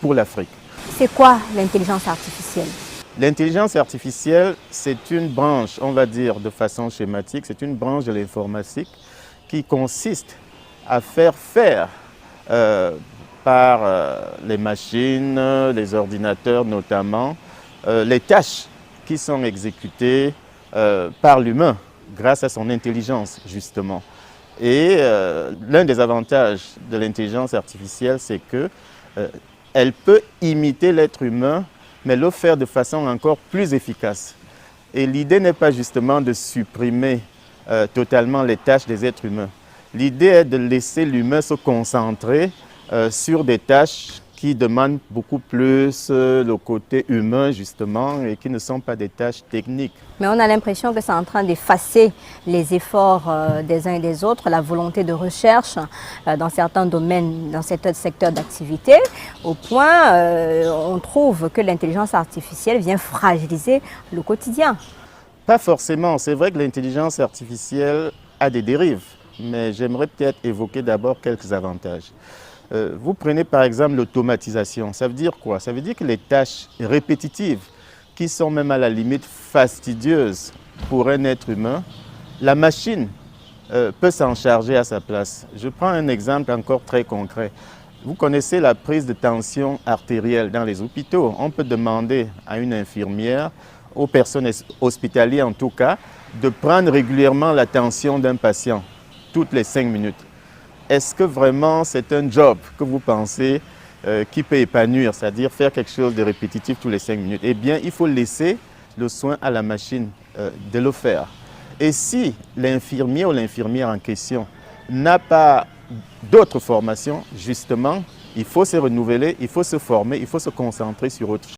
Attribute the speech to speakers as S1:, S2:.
S1: pour l'Afrique.
S2: C'est quoi l'intelligence artificielle?
S1: L'intelligence artificielle, c'est une branche, on va dire de façon schématique, c'est une branche de l'informatique qui consiste à faire par les machines, les ordinateurs notamment, les tâches qui sont exécutées par l'humain grâce à son intelligence justement. Et l'un des avantages de l'intelligence artificielle, c'est qu'elle peut imiter l'être humain, mais le faire de façon encore plus efficace. Et l'idée n'est pas justement de supprimer totalement les tâches des êtres humains. L'idée est de laisser l'humain se concentrer sur des tâches qui demandent beaucoup plus le côté humain justement et qui ne sont pas des tâches techniques.
S2: Mais on a l'impression que c'est en train d'effacer les efforts des uns et des autres, la volonté de recherche dans certains domaines, dans certains secteurs d'activité, au point on trouve que l'intelligence artificielle vient fragiliser le quotidien.
S1: Pas forcément, c'est vrai que l'intelligence artificielle a des dérives, mais j'aimerais peut-être évoquer d'abord quelques avantages. Vous prenez par exemple l'automatisation. Ça veut dire quoi? Ça veut dire que les tâches répétitives, qui sont même à la limite fastidieuses pour un être humain, la machine peut s'en charger à sa place. Je prends un exemple encore très concret. Vous connaissez la prise de tension artérielle dans les hôpitaux. On peut demander à une infirmière, aux personnes hospitalières en tout cas, de prendre régulièrement la tension d'un patient, toutes les 5 minutes. Est-ce que vraiment c'est un job que vous pensez qui peut épanouir, c'est-à-dire faire quelque chose de répétitif tous les 5 minutes? Eh bien, il faut laisser le soin à la machine de le faire. Et si l'infirmier ou l'infirmière en question n'a pas d'autres formations, justement, il faut se renouveler, il faut se former, il faut se concentrer sur autre chose.